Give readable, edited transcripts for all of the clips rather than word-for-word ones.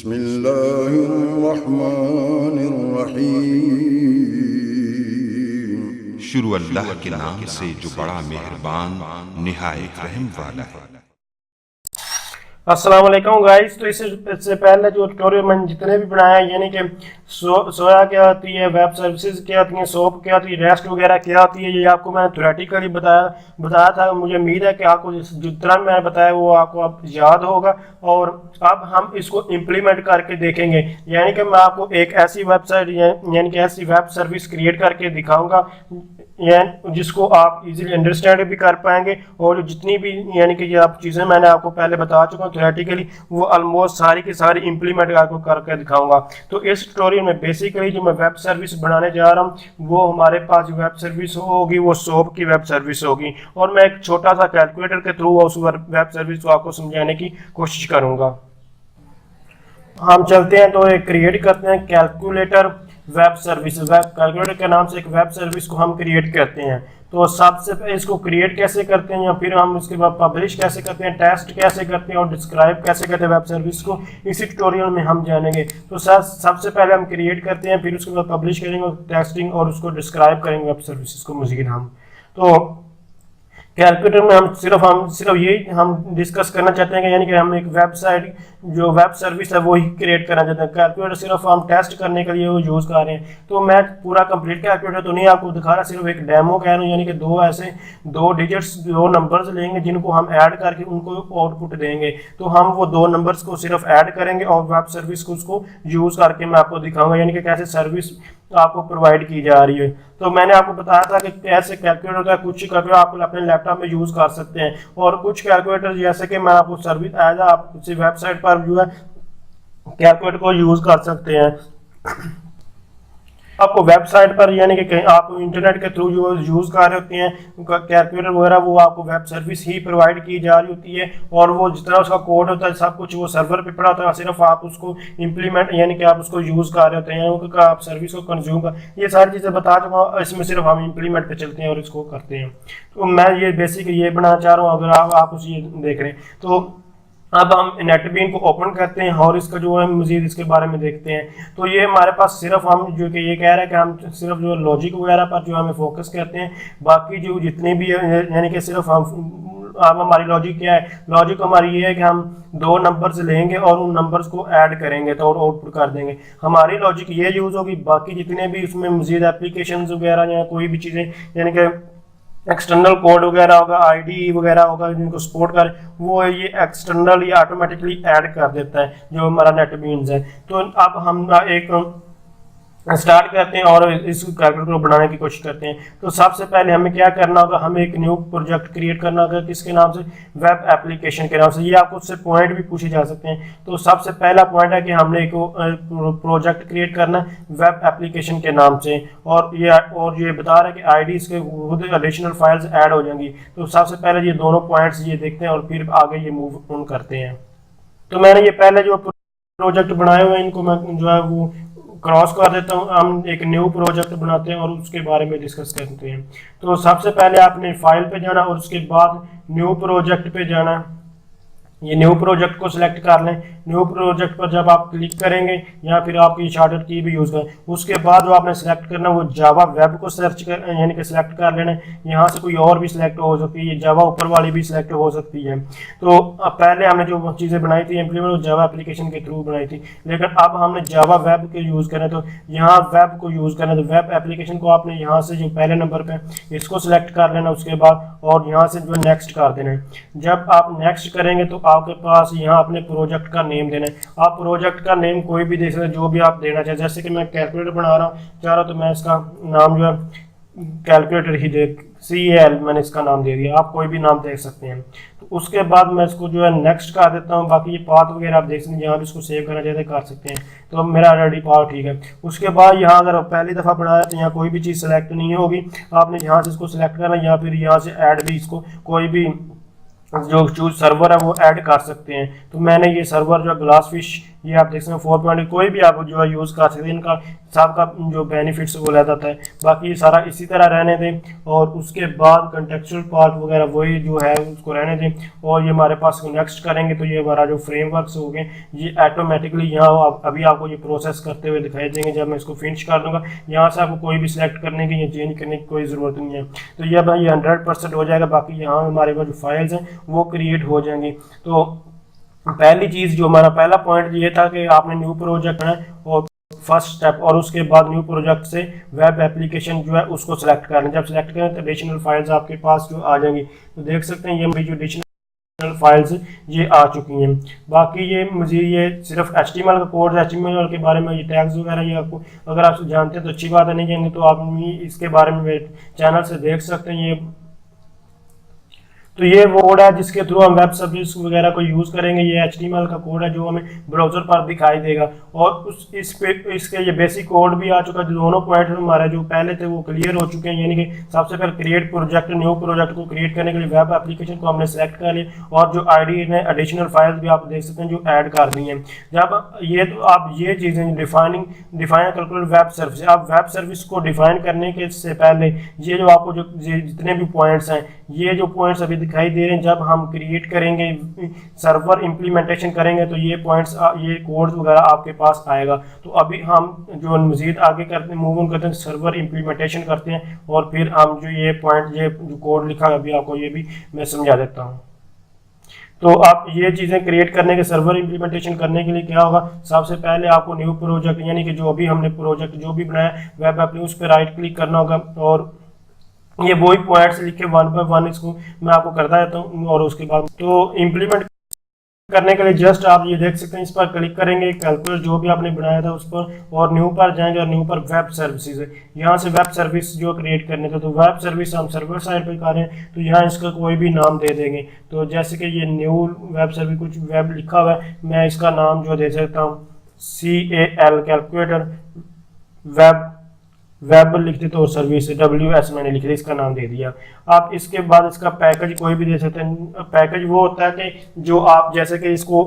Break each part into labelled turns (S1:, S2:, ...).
S1: बिस्मिल्लाहिर्रहमानिर्रहीम। शुरू अल्लाह के नाम से जो बड़ा मेहरबान निहायत रहम वाला है।
S2: अस्सलाम वालेकुम गाइस। तो इससे पहले जो ट्यूटोरियल मैंने जितने भी बनाया यानी कि सोया क्या होती है, वेब सर्विसेज क्या होती हैं, सोप क्या होती है, रेस्ट वगैरह क्या होती है, ये आपको मैंने थ्योरेटिकली बताया था। मुझे उम्मीद है कि आपको जितना मैंने बताया वो आपको अब याद होगा और अब हम इसको इम्प्लीमेंट करके देखेंगे। यानी कि मैं आपको एक ऐसी वेबसाइट यानी कि ऐसी वेब सर्विस क्रिएट करके दिखाऊंगा जिसको आप इजीली अंडरस्टैंड भी कर पाएंगे और जितनी भी यानी कि ये आप चीज़ें मैंने आपको पहले बता चुका हूँ थ्योरेटिकली, वो ऑलमोस्ट सारी की सारी इंप्लीमेंट आपको करके दिखाऊंगा। तो इस ट्यूटोरियल में बेसिकली जो मैं वेब सर्विस बनाने जा रहा हूँ वो हमारे पास जो वेब सर्विस होगी वो सोप की वेब सर्विस होगी और मैं एक छोटा सा कैलकुलेटर के थ्रू उस वेब सर्विस को आपको समझाने की कोशिश करूँगा। हम चलते हैं तो एक क्रिएट करते हैं calculator web service. Web calculator के नाम से एक वेब सर्विस को हम क्रिएट करते हैं। तो सबसे पहले इसको क्रिएट कैसे करते हैं या फिर हम उसके बाद पब्लिश कैसे करते हैं, टेस्ट कैसे करते हैं और डिस्क्राइब कैसे करते हैं वेब सर्विस को, इसी ट्यूटोरियल में हम जानेंगे। तो सबसे पहले हम क्रिएट करते हैं, फिर उसके बाद पब्लिश करेंगे टेस्टिंग और उसको डिस्क्राइब करेंगे वेब सर्विस को मजीद हम। तो कैलकुलेटर में हम सिर्फ यही हम डिस्कस करना चाहते हैं कि यानी कि हम एक वेबसाइट जो वेब सर्विस है वो ही क्रिएट करना चाहते हैं। कैलकुलेटर सिर्फ हम टेस्ट करने के लिए वो यूज़ कर रहे हैं। तो मैं पूरा कंप्लीट कैलकुलेटर तो नहीं आपको दिखा रहा, सिर्फ एक डेमो कह रहा हूँ। यानी कि दो डिजिट्स दो नंबर्स लेंगे जिनको हम ऐड करके उनको आउटपुट देंगे। तो हम वो दो नंबर्स को सिर्फ ऐड करेंगे और वेब सर्विस को उसको यूज़ करके मैं आपको दिखाऊंगा यानी कि कैसे सर्विस आपको प्रोवाइड की जा रही है। तो मैंने आपको बताया था कि कैसे कैलकुलेटर होता है। कुछ कैलकुलेटर आप अपने लैपटॉप में यूज़ कर सकते हैं और कुछ कैलकुलेटर जैसे कि मैं आपको सर्विस एज आप किसी वेबसाइट पर जो है कैलकुलेटर को यूज़ कर सकते हैं। आपको वेबसाइट पर यानी कि कहीं आप इंटरनेट के थ्रू जो यूज़ कर रहे होते हैं कैलकुलेटर वगैरह वो आपको वेब सर्विस ही प्रोवाइड की जा रही होती है और वो जितना उसका कोड होता है सब कुछ वो सर्वर पे पड़ा होता है, सिर्फ आप उसको इम्प्लीमेंट यानी कि आप उसको यूज़ कर रहे होते हैं, आप सर्विस को कंज्यूम कर, ये सारी चीज़ें बता चुका हूँ। इसमें सिर्फ हम इम्प्लीमेंट पे चलते हैं और इसको करते हैं। तो मैं ये बेसिक ये बनाना चाह रहा हूँ, अगर आप उसे देख रहे हैं। तो अब हम नेटबीन को ओपन करते हैं और इसका जो है मजीद इसके बारे में देखते हैं। तो ये हमारे पास सिर्फ हम जो कि ये कह रहा है कि हम सिर्फ जो लॉजिक वगैरह पर जो हमें फोकस करते हैं, बाकी जो जितने भी यानी कि सिर्फ हम अब हमारी लॉजिक क्या है, लॉजिक हमारी ये है कि हम दो नंबर्स लेंगे और उन नंबर्स को ऐड करेंगे तो आउटपुट कर देंगे। हमारी लॉजिक ये यूज़ होगी। बाकी जितने भी उसमें मजीद एप्लीकेशन वगैरह या कोई भी चीज़ें यानी कि एक्सटर्नल कोड वगैरह होगा, आईडी वगैरह होगा जिनको सपोर्ट कर, वो ये एक्सटर्नल या ऑटोमेटिकली ऐड कर देता है जो हमारा नेटबीन्स है। तो अब हम एक स्टार्ट करते हैं और इस कैलकुलेटर को बनाने की कोशिश करते हैं। तो सबसे पहले हमें क्या करना होगा, हमें एक न्यू प्रोजेक्ट क्रिएट करना होगा। किसके नाम से? वेब एप्लीकेशन के नाम से। ये आपको उससे पॉइंट भी पूछे जा सकते हैं। तो सबसे पहला पॉइंट है कि हमने एक प्रोजेक्ट क्रिएट करना है वेब एप्लीकेशन के नाम से और ये बता रहा है कि आईडीज के खुद एडिशनल फाइल्स ऐड हो जाएंगी। तो सबसे पहले ये दोनों पॉइंट्स ये देखते हैं और फिर आगे ये मूव ऑन करते हैं। तो मैंने ये पहले जो प्रोजेक्ट बनाए हुए हैं इनको मैं जो है वो क्रॉस कर देता हूँ। हम एक न्यू प्रोजेक्ट बनाते हैं और उसके बारे में डिस्कस करते हैं। तो सबसे पहले आपने फाइल पे जाना और उसके बाद न्यू प्रोजेक्ट पे जाना। ये न्यू प्रोजेक्ट को सिलेक्ट कर लें। न्यू प्रोजेक्ट पर जब आप क्लिक करेंगे या फिर आपकी शॉर्टकट की भी यूज़ करें, उसके बाद जो आपने सेलेक्ट करना वो जावा वेब को सर्च कर यानी कि सिलेक्ट कर लेना है। यहाँ से कोई और भी सिलेक्ट हो सकती है, जावा ऊपर वाली भी सिलेक्ट हो सकती है। तो पहले हमने जो चीज़ें बनाई थी इम्प्लीमेंट जावा एप्लीकेशन के थ्रू बनाई थी, लेकिन अब हमने जावा वेब के यूज़ करना है। तो यहाँ वेब को यूज़ करना है। तो वेब एप्लीकेशन को आपने यहाँ से जो पहले नंबर पर इसको सिलेक्ट कर लेना उसके बाद और यहाँ से जो नेक्स्ट कर देना है। जब आप नेक्स्ट करेंगे तो आपके पास यहाँ अपने प्रोजेक्ट का नेम देना है। आप प्रोजेक्ट का नेम कोई भी दे सकते हैं, जो भी आप देना चाहें। जैसे कि मैं कैलकुलेटर बना रहा हूँ तो मैं इसका नाम जो है कैलकुलेटर ही दे CAL मैंने इसका नाम दे दिया। आप कोई भी नाम दे सकते हैं। तो उसके बाद मैं इसको जो है नेक्स्ट कर देता हूँ। बाकी ये पाथ वगैरह आप देख सकते हैं, जहाँ भी इसको सेव करना चाहते हैं कर सकते हैं। तो मेरा ऑलरेडी पाथ ठीक है। उसके बाद यहाँ अगर पहली दफ़ा बनाया तो यहाँ कोई भी चीज़ सेलेक्ट नहीं होगी। आपने यहाँ से इसको सिलेक्ट करना या फिर यहाँ से ऐड भी इसको कोई भी जो चूज सर्वर है वो ऐड कर सकते हैं। तो मैंने ये सर्वर जो ग्लास फिश ये आप देख सकते हैं 4 कोई भी आप जो है यूज़ कर सकते हैं। इनका सबका जो बेनिफिट्स वो ले जाता है। बाकी ये सारा इसी तरह रहने दें और उसके बाद कंटेक्चुअल पार्ट वगैरह वही जो है उसको रहने दें। और ये हमारे पास नेक्स्ट करेंगे तो ये हमारा जो फ्रेमवर्क्स हो गए ये ऑटोमेटिकली यहाँ अभी आपको ये प्रोसेस करते हुए दिखाई देंगे। जब मैं इसको फिनिश कर दूंगा यहाँ से आपको कोई भी सिलेक्ट करने की या चेंज करने की कोई ज़रूरत नहीं है। तो ये भाई 100% हो जाएगा। बाकी यहाँ हमारे पास जो फाइल्स हैं वो क्रिएट हो जाएंगी। तो पहली चीज़ जो हमारा पहला पॉइंट ये था कि आपने न्यू प्रोजेक्ट है और फर्स्ट स्टेप, और उसके बाद न्यू प्रोजेक्ट से वेब एप्लीकेशन जो है उसको सिलेक्ट करना। जब सिलेक्ट करें तो एडिशनल फाइल्स आपके पास जो आ जाएंगी। तो देख सकते हैं ये मेरी जो एडिशनल फाइल्स ये आ चुकी हैं। बाकी ये मुझे ये सिर्फ HTML का कोड है, HTML के बारे में ये टैग्स वगैरह ये आपको अगर आप जानते हैं तो अच्छी बात है, नहीं जानते तो आप इसके बारे में मेरे चैनल से देख सकते हैं। ये तो ये वो कोड है जिसके थ्रू हम वेब सर्विस वगैरह को यूज़ करेंगे। ये HTML का कोड है जो हमें ब्राउज़र पर दिखाई देगा। और इसके ये बेसिक कोड भी आ चुका है। दोनों पॉइंट हमारे जो पहले थे वो क्लियर हो चुके हैं। यानी कि सबसे पहले क्रिएट प्रोजेक्ट, न्यू प्रोजेक्ट को क्रिएट करने के लिए वेब एप्लीकेशन को हमने सेलेक्ट कर लिया और जो ID ने एडिशनल फाइल्स भी आप देख सकते हैं जो ऐड कर दी हैं। जब ये तो आप ये चीज़ें डिफाइन कैलकुलेट वेब सर्विस, आप वेब सर्विस को डिफाइन करने के से पहले ये जो आपको जो जितने भी पॉइंट्स हैं ये जो पॉइंट्स अभी दिखाई दे रहे हैं, जब हम क्रिएट करेंगे सर्वर इंप्लीमेंटेशन करेंगे तो ये पॉइंट्स ये कोड्स वगैरह आपके पास आएगा। तो अभी हम जो मज़ीद आगे करते हैं मूव ऑन करते हैं, सर्वर इंप्लीमेंटेशन करते हैं और फिर हम जो ये पॉइंट ये जो कोड लिखा है अभी आपको ये भी मैं समझा देता हूँ। तो आप ये चीज़ें क्रिएट करने के सर्वर इंप्लीमेंटेशन करने के लिए क्या होगा, सबसे पहले आपको न्यू प्रोजेक्ट यानी कि जो भी हमने प्रोजेक्ट जो भी बनाया वेब एप्लीकेशन उस पर राइट क्लिक करना होगा और ये वही पॉइंट्स लिखे 1 बाय 1 इसको मैं आपको करता रहता हूँ। और उसके बाद तो इम्प्लीमेंट करने के लिए जस्ट आप ये देख सकते हैं इस पर क्लिक करेंगे, कैलकुलेट जो भी आपने बनाया था उस पर और न्यू पर जाएंगे और न्यू पर वेब सर्विसेज है। यहाँ से वेब सर्विस जो क्रिएट करने थे तो वेब सर्विस हम सर्वर साइड पे कर रहे हैं तो यहाँ इसका कोई भी नाम दे देंगे। तो जैसे कि ये न्यू वेब सर्विस कुछ वेब लिखा हुआ है, मैं इसका नाम जो दे सकता हूँ CAL कैलकुलेटर वेब लिख देते हो सर्विस WS मैंने लिख दिया, इसका नाम दे दिया। आप इसके बाद इसका पैकेज कोई भी दे सकते हैं। पैकेज वो होता है कि जो आप जैसे कि इसको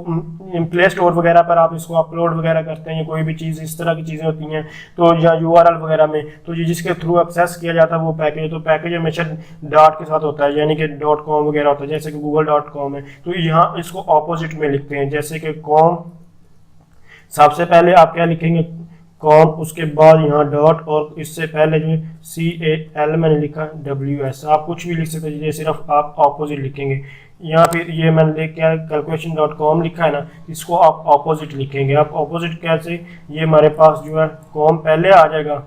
S2: प्ले स्टोर वगैरह पर आप इसको अपलोड वगैरह करते हैं, कोई भी चीज़ इस तरह की चीज़ें होती हैं तो या URL वगैरह में तो ये जिसके थ्रू एक्सेस किया जाता है वो पैकेज। तो पैकेज हमेशा डॉट के साथ होता है यानी कि .com वगैरह होता है, जैसे कि google.com है तो यहाँ इसको ऑपोजिट में लिखते हैं जैसे कि com। सबसे पहले आप क्या लिखेंगे कॉम, उसके बाद यहाँ डॉट और इससे पहले जो CAL मैंने लिखा WS। आप कुछ भी लिख सकते हैं, सिर्फ आप ऑपोजिट लिखेंगे। यहाँ फिर ये मैंने लिख क्या calculation.com लिखा है ना, इसको आप ऑपोजिट लिखेंगे। आप ऑपोजिट कैसे, ये हमारे पास जो है कॉम पहले आ जाएगा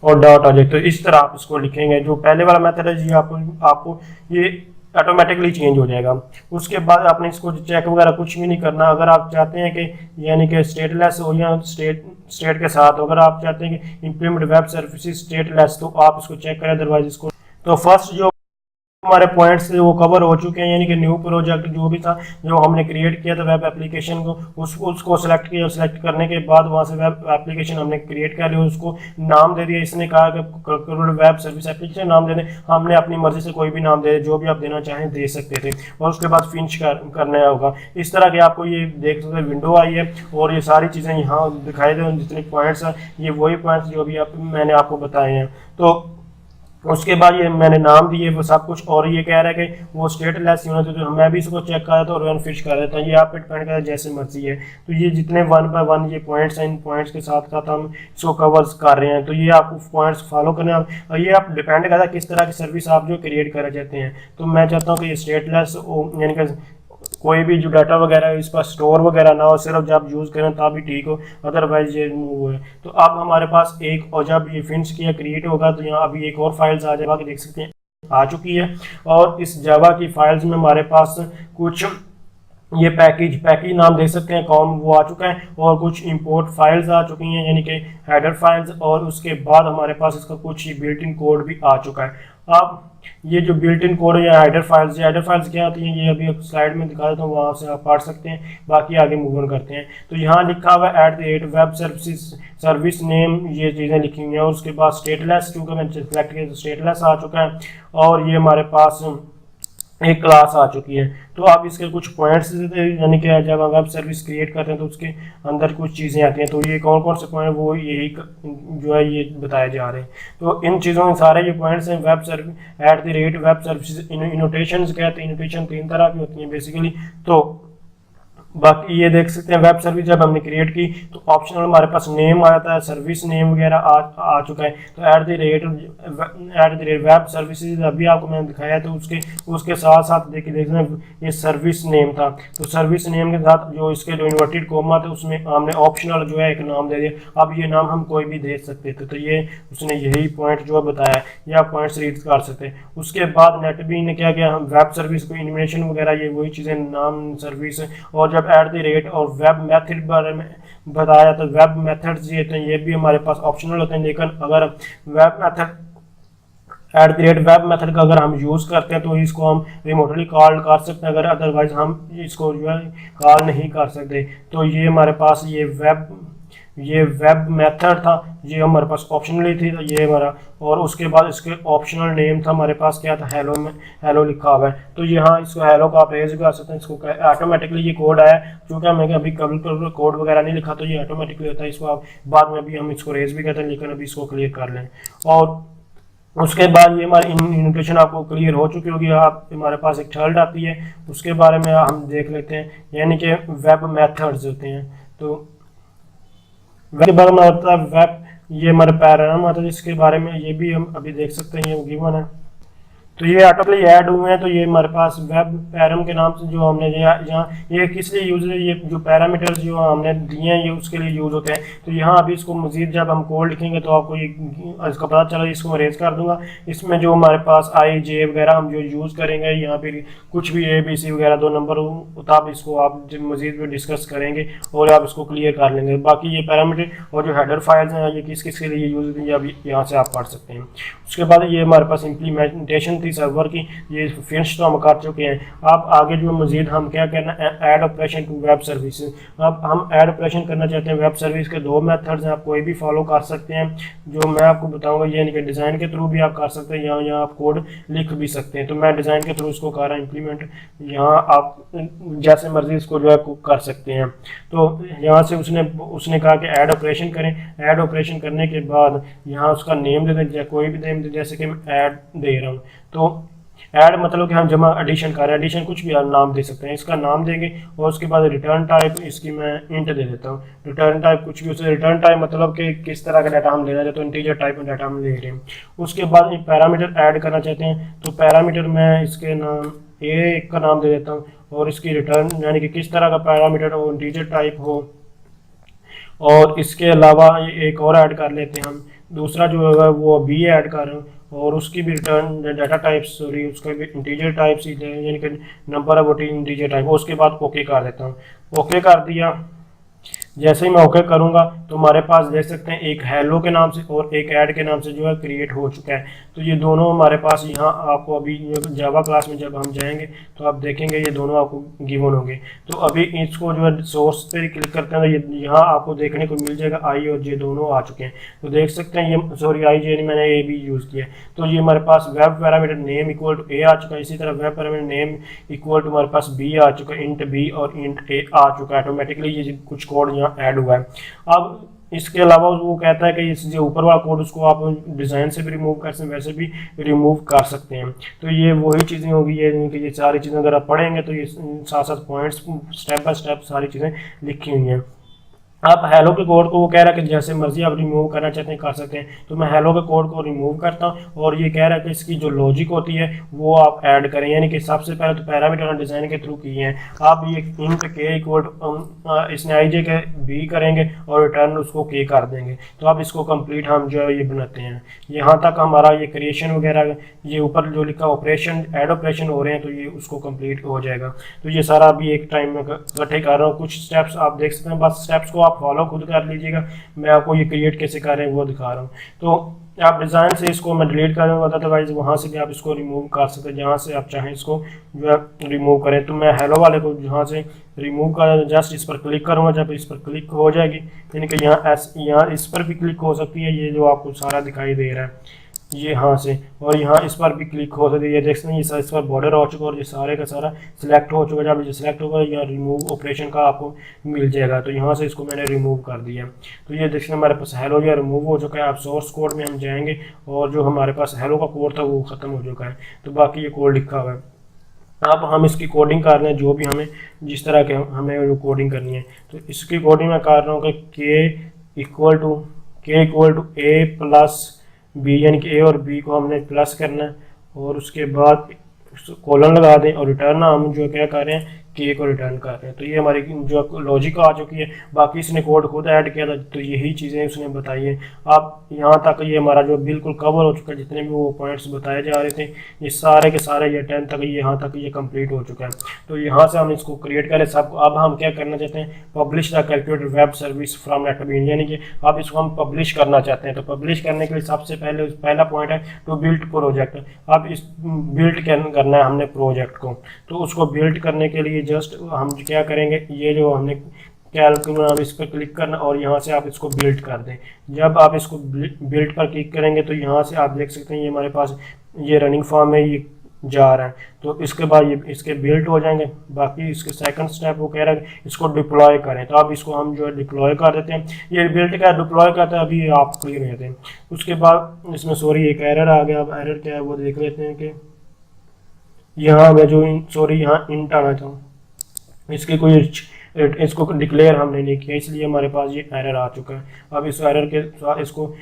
S2: और डॉट आ जाए तो इस तरह आप इसको लिखेंगे। जो पहले वाला मेथड है जी आपको ये ऑटोमेटिकली चेंज हो जाएगा। उसके बाद आपने इसको चेक वगैरह कुछ भी नहीं करना। अगर आप चाहते हैं कि यानी कि स्टेटलेस हो या स्टेट के साथ, अगर आप चाहते हैं कि इम्प्लीमेंट वेब सर्विसेज स्टेटलेस तो आप इसको चेक करें, अदरवाइज इसको। तो फर्स्ट जो हमारे पॉइंट्स थे वो कवर हो चुके हैं यानी कि न्यू प्रोजेक्ट जो भी था जो हमने क्रिएट किया था वेब एप्लीकेशन को उसको सेलेक्ट किया। सेलेक्ट करने के बाद वहाँ से वेब एप्लीकेशन हमने क्रिएट कर लिया, उसको नाम दे दिया। इसने कहा कि वेब सर्विस एप्लीकेशन नाम दे दें, हमने अपनी मर्जी से कोई भी नाम दे जो भी आप देना चाहें दे सकते थे और उसके बाद फिनिश करना होगा। इस तरह के आपको ये देख सकते विंडो आई है और ये सारी चीज़ें यहाँ दिखाई दे जितने पॉइंट्स हैं ये वही पॉइंट्स जो भी मैंने आपको बताए हैं। तो उसके बाद ये मैंने नाम दिए वो सब कुछ और ये कह रहा है कि वो स्टेटलेस होना चाहिए। तो मैं भी इसको चेक कर देता हूँ और रन फिश कर देता हूँ, ये आप पे डिपेंड करता है जैसे मर्जी है। तो ये जितने 1 बाय 1 ये पॉइंट्स हैं इन पॉइंट्स के साथ साथ हम इसको कवर्स कर रहे हैं। तो ये आपको पॉइंट्स फॉलो करने और ये आप डिपेंड करता है किस तरह की सर्विस आप जो क्रिएट करना चाहते हैं। तो मैं चाहता हूँ कि ये स्टेटलेस यानी कि कोई भी जो डाटा वगैरह है इस पर स्टोर वगैरह ना हो, सिर्फ जब यूज़ करें तब भी ठीक हो, अदरवाइज ये वो है। तो अब हमारे पास एक और जब ये फिनिश किया क्रिएट होगा तो यहाँ अभी एक और फाइल्स आ जाएगा कि देख सकते हैं आ चुकी है। और इस जावा की फाइल्स में हमारे पास कुछ ये पैकेज नाम देख सकते हैं कॉम वो आ चुका है और कुछ इंपोर्ट फाइल्स आ चुकी हैं यानी कि हेडर फाइल्स। और उसके बाद हमारे पास इसका कुछ बिल्ट इन कोड भी आ चुका है। अब ये जो बिल्ट इन कोड है या हेडर फाइल्स क्या होती हैं ये अभी स्लाइड में दिखा देता हूँ, वहाँ से आप पढ़ सकते हैं। बाकी आगे मूव ऑन करते हैं। तो यहाँ लिखा हुआ है @वेब सर्विस नेम, ये चीज़ें लिखी हुई हैं। और उसके बाद स्टेटलेस, क्योंकि मैंने सेलेक्ट किया तो स्टेटलेस आ चुका है। और ये हमारे पास एक क्लास आ चुकी है। तो आप इसके कुछ पॉइंट्स यानी कि जब हम वेब सर्विस क्रिएट करते हैं तो उसके अंदर कुछ चीज़ें आती हैं, तो ये कौन कौन से पॉइंट वो यही जो है ये बताए जा रहे हैं। तो इन चीज़ों में सारे ये पॉइंट्स हैं। वेब सर्विस @ वेब सर्विस इनोटेशंस कहते हैं। इनोटेशन 3 तरह की होती हैं बेसिकली। तो बाकी ये देख सकते हैं वेब सर्विस जब हमने क्रिएट की तो ऑप्शनल हमारे पास नेम आता है, सर्विस नेम वगैरह आ चुका है। तो @ वेब सर्विसेज अभी आपको मैंने दिखाया, तो उसके साथ साथ देखिए देख सकते हैं ये सर्विस नेम था। तो सर्विस नेम के साथ जो इसके जो इन्वर्टेड कोमा थे उसमें हमने ऑप्शनल जो है एक नाम दे दिया। अब ये नाम हम कोई भी दे सकते थे, तो ये उसने यही पॉइंट जो बताया, ये आप पॉइंट्स रीड कर सकते हैं। उसके बाद नेटबी ने क्या किया, हम वेब सर्विस को इन्वेशन वगैरह ये वही चीज़ें नाम सर्विस, और जब @ और वेब मेथड बारे में बताया तो वेब मेथड्स ये भी हमारे पास ऑप्शनल होते हैं। लेकिन अगर वेब मेथड वेब मेथड का अगर हम यूज़ करते हैं तो इसको हम रिमोटली कॉल कर सकते हैं, अगर अदरवाइज हम इसको जो है कॉल नहीं कर सकते। तो ये हमारे पास ये वेब मेथड था, ये हमारे पास ऑप्शनली थी, तो ये हमारा। और उसके बाद इसके ऑप्शनल नेम था हमारे पास क्या था, हेलो में हेलो लिखा हुआ है। तो यहाँ इसको हेलो का आप रेज कर सकते हैं। इसको ऑटोमेटिकली ये कोड आया, क्योंकि हमें अभी कभी कोड वगैरह नहीं लिखा तो ये ऑटोमेटिकली होता है। इसको आप बाद में अभी हम इसको रेज भी करते हैं, लेकिन अभी इसको क्लियर कर लें। और उसके बाद ये हमारी इनोटेशन आपको क्लियर हो चुकी होगी। आप हमारे पास एक थर्ड आती है, उसके बारे में हम देख लेते हैं, यानी कि वेब मेथड्स होते हैं। तो वेब बारे में होता है वेब, ये हमारे पैराडाइम आता है जिसके बारे में ये भी हम अभी देख सकते हैं, ये गिवन है। तो ये ऑटोमेटिकली ऐड हुए हैं। तो ये हमारे पास वेब पैरम के नाम से जो हमने यहाँ ये किस लिए यूज है, ये जो पैरामीटर्स जो हमने दिए हैं ये उसके लिए यूज होते हैं। तो यहाँ अभी इसको मजीद जब हम कोड लिखेंगे तो आपको ये इसका पता चला, इसको मैं रेज कर दूंगा। इसमें जो हमारे पास I J वगैरह हम जो यूज़ करेंगे, यहाँ पे कुछ भी ABC वगैरह 2 नंबर तब इसको आप मजीद भी डिस्कस करेंगे और आप इसको क्लियर कर लेंगे। बाकी ये पैरामीटर और जो हेडर फाइल्स हैं ये किस किस के लिए यूज होती है अभी यहाँ से आप पढ़ सकते हैं। उसके बाद ये हमारे पास इम्प्लीमेंटेशन थी सर्वर की, ये फिनिश तो हम कर चुके हैं। अब आगे जो मजीद हम क्या करना, add operation to web service. अब हम ऐड ऑपरेशन करना चाहते हैं वेब सर्विस के 2 मेथड्स हैं, आप कोई भी फॉलो कर सकते हैं जो मैं आपको बताऊंगा। ये यानी कि डिज़ाइन के थ्रू भी आप कर सकते हैं, यहाँ आप कोड लिख भी सकते हैं। तो मैं डिज़ाइन के थ्रू इसको कर रहा हूँ इम्प्लीमेंट, यहाँ आप जैसे मर्जी इसको जो है कर सकते हैं। तो यहाँ से उसने कहा कि ऐड ऑपरेशन करें। ऐड ऑपरेशन करने के बाद यहाँ उसका नेम दे दें, कोई भी नेम दे, जैसे कि मैं ऐड दे रहा हूँ। तो ऐड मतलब कि हम जमा एडिशन कर रहे हैं, एडिशन कुछ भी नाम दे सकते हैं, इसका नाम देंगे। और उसके बाद रिटर्न टाइप इसकी मैं इंट दे देता हूँ। रिटर्न टाइप कुछ भी, उसे रिटर्न टाइप मतलब कि किस तरह का डाटा हम लेना चाहते हैं, इंटीजर टाइप में डाटा हम ले रहे हैं। उसके बाद एक पैरामीटर ऐड करना चाहते हैं, तो पैरामीटर मैं इसके नाम A का नाम दे देता हूँ, और इसकी रिटर्न यानी कि किस तरह का पैरामीटर हो, इंटीजर टाइप हो। और इसके अलावा एक और ऐड कर लेते हैं हम, दूसरा जो है वो B ऐड कर रहे हैं, और उसकी भी रिटर्न डाटा टाइप सॉरी उसका भी इंटीजर टाइप सीधे यानी कि नंबर है वो इंटीजर टाइप। उसके बाद ओके कर देता हूँ। ओके कर दिया, जैसे ही मैं ओके करूंगा तो हमारे पास देख सकते हैं एक हेलो के नाम से और एक ऐड के नाम से जो है क्रिएट हो चुका है। तो ये दोनों हमारे पास यहाँ आपको अभी जावा क्लास में जब हम जाएंगे तो आप देखेंगे ये दोनों आपको गिवन होंगे। तो अभी इसको जो है सोर्स पे क्लिक करते हैं तो ये यहाँ आपको देखने को मिल जाएगा I और J दोनों आ चुके हैं। तो देख सकते हैं ये सॉरी I J नहीं, मैंने A भी यूज़ किया। तो ये हमारे पास web parameter name equal to A आ चुका है। इसी तरह web parameter name equal to हमारे पास B आ चुका है, इंट B और इंट A आ चुका है। ऑटोमेटिकली ये कुछ कोड यहाँ ऐड हुआ है। अब इसके अलावा वो कहता है कि इस जो ऊपर वाला कोड उसको आप डिज़ाइन से भी रिमूव कर सकते हैं, वैसे भी रिमूव कर सकते हैं। तो ये वही चीज़ें होगी, ये सारी चीज़ें अगर आप पढ़ेंगे तो ये साथ साथ पॉइंट्स स्टेप बाय स्टेप सारी चीज़ें लिखी हुई हैं। आप हेलो के कोड को वो कह रहा है कि जैसे मर्जी आप रिमूव करना चाहते हैं कर सकते हैं। तो मैं हेलो के कोड को रिमूव करता हूं और ये कह रहा है कि इसकी जो लॉजिक होती है वो आप ऐड करें, यानी कि सबसे पहले तो पैरामीटर और डिज़ाइन के थ्रू किए हैं। आप ये इंट के इक्वल इसने I J के B करेंगे और रिटर्न उसको के कर देंगे। तो आप इसको कंप्लीट हम जो है ये बनाते हैं। यहाँ तक हमारा ये क्रिएशन वगैरह ये ऊपर जो लिखा ऑपरेशन ऐड ऑपरेशन हो रहे हैं तो ये उसको कंप्लीट हो जाएगा। तो ये सारा अभी एक टाइम में इकट्ठे कर रहा हूँ। कुछ स्टेप्स आप देख सकते हैं, बस स्टेप्स को फॉलो खुद कर लीजिएगा। मैं आपको ये क्रिएट कैसे कर रहे हैं वो दिखा रहा हूँ। तो आप डिज़ाइन से इसको मैं डिलीट कर दूँगा, अदरवाइज वहाँ से भी आप इसको रिमूव कर सकते हैं, जहाँ से आप चाहें इसको जो है रिमूव करें। तो मैं हेलो वाले को जहाँ से रिमूव कर जस्ट इस पर क्लिक करूँगा। जब इस पर क्लिक हो जाएगी यानी कि यहाँ इस पर भी क्लिक हो सकती है, ये जो आपको सारा दिखाई दे रहा है। ये यहाँ से, और यहाँ इस पर भी क्लिक हो सकती है। ये देख सकते हैं ये इस पर बॉर्डर हो चुका है और ये सारे का सारा सिलेक्ट हो चुका है। जब ये सिलेक्ट होगा यहाँ रिमूव ऑपरेशन का आपको मिल जाएगा, तो यहाँ से इसको मैंने रिमूव कर दिया। तो ये देख सकते हैं हमारे पास हेलो या रिमूव हो चुका है। अब सोर्स कोड में हम जाएंगे और जो हमारे पास हेलो का कोड था वो ख़त्म हो चुका है, तो बाकी ये कोड लिखा हुआ है। अब हम इसकी कोडिंग कर रहे हैं, जो भी हमें जिस तरह के हमें जो कोडिंग करनी है, तो इसकी कोडिंग मैं कर रहा हूँ कि K equal to A plus B, यानी कि ए और बी को हमने प्लस करना है और उसके बाद कॉलन लगा दें और रिटर्न हम जो क्या कर रहे हैं के को रिटर्न कर रहे हैं। तो ये हमारी जो लॉजिक आ चुकी है। बाकी इसने कोड खुद ऐड किया था, तो यही चीज़ें उसने बताई है। अब यहाँ तक ये हमारा जो बिल्कुल कवर हो चुका है, जितने भी वो पॉइंट्स बताए जा रहे थे ये सारे के सारे, ये 10 तक यहाँ तक ये कंप्लीट हो चुका है। तो यहाँ से हम इसको क्रिएट करें सब। अब हम क्या करना चाहते हैं, publish the calculator web service from NetBean, यानी कि अब इसको हम पब्लिश करना चाहते हैं। तो पब्लिश करने के लिए सबसे पहले पहला पॉइंट है टू बिल्ड प्रोजेक्ट। अब इस बिल्ड करना है हमने प्रोजेक्ट को, तो उसको बिल्ड करने के लिए जस्ट हम क्या करेंगे, ये जो हमने कैलकुलेटर आप इस पर क्लिक करना और यहाँ से आप इसको बिल्ड कर दें। जब आप इसको बिल्ड पर क्लिक करेंगे तो यहाँ से आप देख सकते हैं ये हमारे पास ये रनिंग फॉर्म में ये जा रहा है। तो इसके बाद ये इसके बिल्ड हो जाएंगे। बाकी इसके सेकंड स्टेप वो कह रहा है इसको डिप्लॉय करें, तो अब इसको हम जो है डिप्लॉय कर देते हैं। ये बिल्ड का डिप्लॉय करते हैं, अभी आप क्लियर रहते हैं। उसके बाद इसमें सॉरी एक एरर आ गया। अब एरर क्या है वो देख लेते हैं कि यहाँ मैं जो यहाँ इंट आना था, इसके कोई इसको डिक्लेयर हमने नहीं किया, इसलिए हमारे पास ये एरर आ चुका है। अब इस एरर के साथ इसको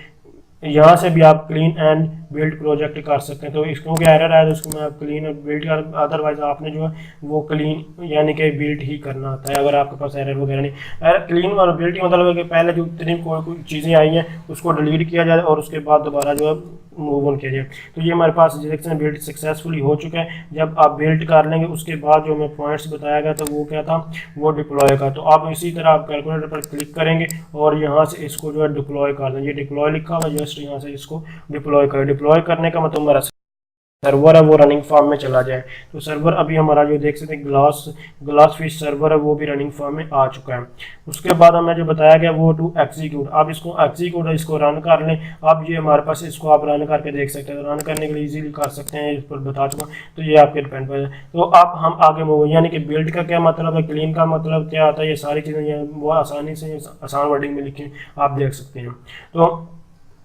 S2: यहाँ से भी आप क्लीन एंड बिल्ड प्रोजेक्ट कर सकते हैं। तो इसको क्या एरर आया तो उसको मैं क्लीन और बिल्ड कर, अदरवाइज आपने जो है वो क्लीन यानी कि बिल्ड ही करना होता है अगर आपके पास एरर वगैरह नहीं। एरर क्लीन और बिल्ड ही मतलब है कि पहले जो इतनी कोई चीज़ें आई हैं उसको डिलीट किया जाए और उसके बाद दोबारा जो है मूव ऑन किया जाए। तो ये हमारे पास डायरेक्शन बिल्ड सक्सेसफुली हो चुका है। जब आप बिल्ड कर लेंगे उसके बाद जो हमें पॉइंट्स बताया गया था वो क्या था, वो डिप्लॉय का। तो आप इसी तरह आप कैलकुलेटर पर क्लिक करेंगे और यहाँ से इसको जो है डिप्लॉय कर दें। ये डिप्लॉय लिखा हुआ है, जस्ट यहाँ से इसको डिप्लॉय करें। डिप्लॉय करने का मतलब हमारा सर्वर है वो रनिंग फॉर्म में चला जाए। तो सर्वर अभी हमारा जो देख सकते हैं ग्लास फिश सर्वर है वो भी रनिंग फॉर्म में आ चुका है। उसके बाद हमें जो बताया गया वो टू एग्जीक्यूट। आप इसको एग्जीक्यूट इसको रन कर लें। अब ये हमारे पास इसको आप रन करके देख सकते हैं। रन करने के लिए इजीली कर सकते हैं, इस पर बता चुका। तो ये आपके डिपेंड पर है। तो अब हम आगे मूव, यानी कि बिल्ड का क्या मतलब है, क्लीन का मतलब क्या आता है, ये सारी चीज़ें वो आसानी से आसान वर्डिंग में लिखी आप देख सकते हैं। तो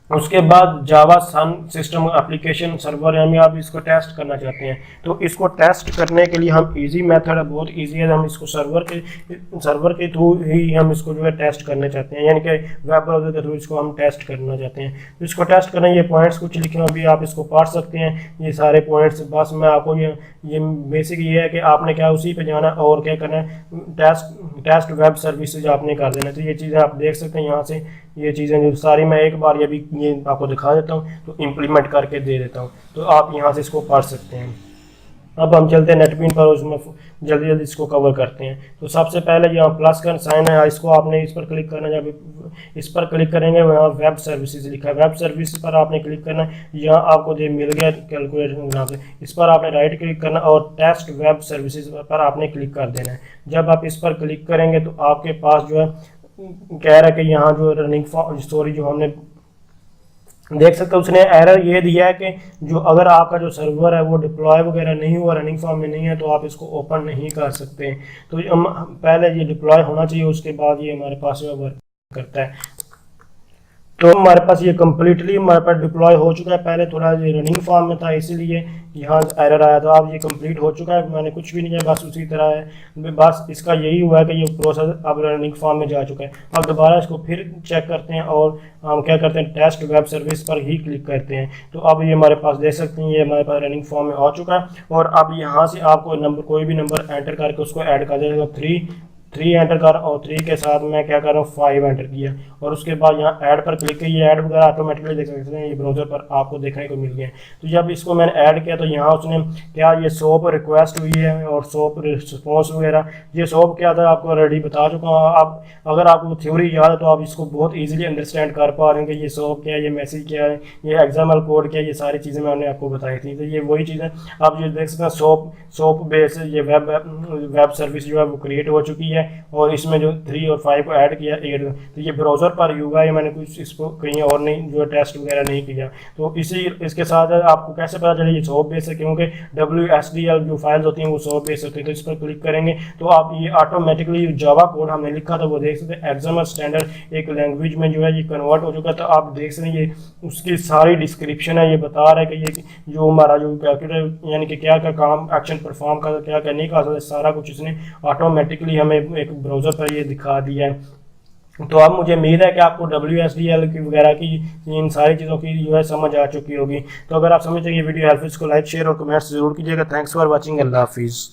S2: उसके बाद जावा सन सिस्टम एप्लीकेशन सर्वर है, आप इसको टेस्ट करना चाहते हैं। तो इसको टेस्ट करने के लिए हम इजी मेथड है, बहुत इजी है। हम इसको सर्वर के थ्रू ही हम इसको जो है टेस्ट करना चाहते हैं, यानी कि वेब ब्राउज़र के थ्रू इसको हम टेस्ट करना चाहते हैं। तो इसको टेस्ट करना, ये पॉइंट्स कुछ लिखे हैं अभी आप इसको पढ़ सकते हैं ये सारे पॉइंट्स। बस मैं आपको ये बेसिक ये है कि आपने क्या उसी पे जाना और क्या करना है, टेस्ट वेब सर्विसेज आपने कर देना। तो ये चीज़ें आप देख सकते हैं यहाँ से, ये चीज़ें जो सारी मैं एक बार ये भी ये आपको दिखा देता हूँ, तो इम्प्लीमेंट करके दे देता हूँ। तो आप यहाँ से इसको पढ़ सकते हैं। अब हम चलते हैं नेटबीन पर, उसमें जल्दी जल्दी इसको कवर करते हैं। तो सबसे पहले यहाँ प्लस का साइन है, इसको आपने इस पर क्लिक करना है। जब इस पर क्लिक करेंगे वहाँ वेब सर्विसेज लिखा है, वेब सर्विस पर आपने क्लिक करना है। यहाँ आपको ये मिल गया कैलकुलेटर नाम से, इस पर आपने राइट क्लिक करना और टेस्ट वेब सर्विसेज पर आपने क्लिक कर देना है। जब आप इस पर क्लिक करेंगे तो आपके पास जो है कह रहा है कि यहाँ जो रनिंग स्टोरी जो हमने देख सकते हैं, उसने एरर ये दिया है कि जो अगर आपका जो सर्वर है वो डिप्लॉय वगैरह नहीं हुआ, रनिंग फॉर्म में नहीं है, तो आप इसको ओपन नहीं कर सकते। तो हम पहले ये डिप्लॉय होना चाहिए, उसके बाद ये हमारे पास वर्क करता है। तो हमारे पास ये कम्प्लीटली हमारे पास डिप्लॉय हो चुका है। पहले थोड़ा ये रनिंग फॉर्म में था इसीलिए यहाँ एरर आया था। अब ये कंप्लीट हो चुका है, मैंने कुछ भी नहीं किया, बस उसी तरह है। बस इसका यही हुआ है कि ये प्रोसेस अब रनिंग फॉर्म में जा चुका है। अब दोबारा इसको फिर चेक करते हैं और हम क्या करते हैं, टेस्ट वेब सर्विस पर ही क्लिक करते हैं। तो अब ये हमारे पास देख सकते हैं ये हमारे पास रनिंग फॉर्म में आ चुका है। और अब यहाँ से आपको नंबर कोई भी नंबर एंटर करके उसको ऐड कर देगा। 3 एंटर कर और 3 के साथ मैं क्या कर रहा हूँ 5 एंटर किया और उसके बाद यहाँ ऐड पर क्लिक किया। ये ऐड वगैरह ऑटोमेटिकली देख सकते हैं, ये ब्राउजर पर आपको देखने को मिल गया। तो जब इसको मैंने ऐड किया तो यहाँ उसने क्या ये सोप रिक्वेस्ट हुई है और सोप रिस्पॉन्स वगैरह। ये सोप क्या था आपको ऑलरेडी बता चुका हूँ। आप अगर आपको थ्योरी याद है तो आप इसको बहुत ईजिली अंडरस्टैंड कर पा रहे हैं कि ये सोप क्या है, ये मैसेज क्या है, ये एग्जाम्पल कोड क्या है, ये सारी चीज़ें मैंने आपको बताई थी। तो ये वही चीज़ें आप जो देख सकते हैं, सोप बेस ये वेब सर्विस जो है वो क्रिएट हो चुकी है। और इसमें जो 3 और 5 को ऐड किया 8, तो ये ब्राउज़र पर UI मैंने कुछ इसको कहीं और नहीं जो टेस्ट वगैरह नहीं किया। तो इसके साथ आपको कैसे पता चले ये सॉफ्ट बेस है, क्योंकि WSDL जो फाइल्स होती हैं वो सॉफ्ट बेस होती है। तो इस पर क्लिक करेंगे तो आप ये ऑटोमेटिकली जावा कोड हमने लिखा था वो देख सकते हैं। एक्सएमएल स्टैंडर्ड एक लैंग्वेज में जो है ये कन्वर्ट हो चुका है। तो आप देख सकते हैं ये उसकी सारी डिस्क्रिप्शन है, ये बता रहा है कि ये जो हमारा जो कैलकुलेटर यानी कि क्या क्या काम एक्शन परफॉर्म कर क्या क्या नहीं कर सकते, सारा कुछ इसने ऑटोमेटिकली हमें एक ब्राउज़र पर ये दिखा दिया है। तो अब मुझे उम्मीद है कि आपको WSDL की वगैरह की इन सारी चीज़ों की जो है समझ आ चुकी होगी। तो अगर आप समझते हैं ये वीडियो हेल्पफुल, इसको लाइक शेयर और कमेंट्स जरूर कीजिएगा। थैंक्स फॉर वॉचिंग, अल्लाह हाफिज़।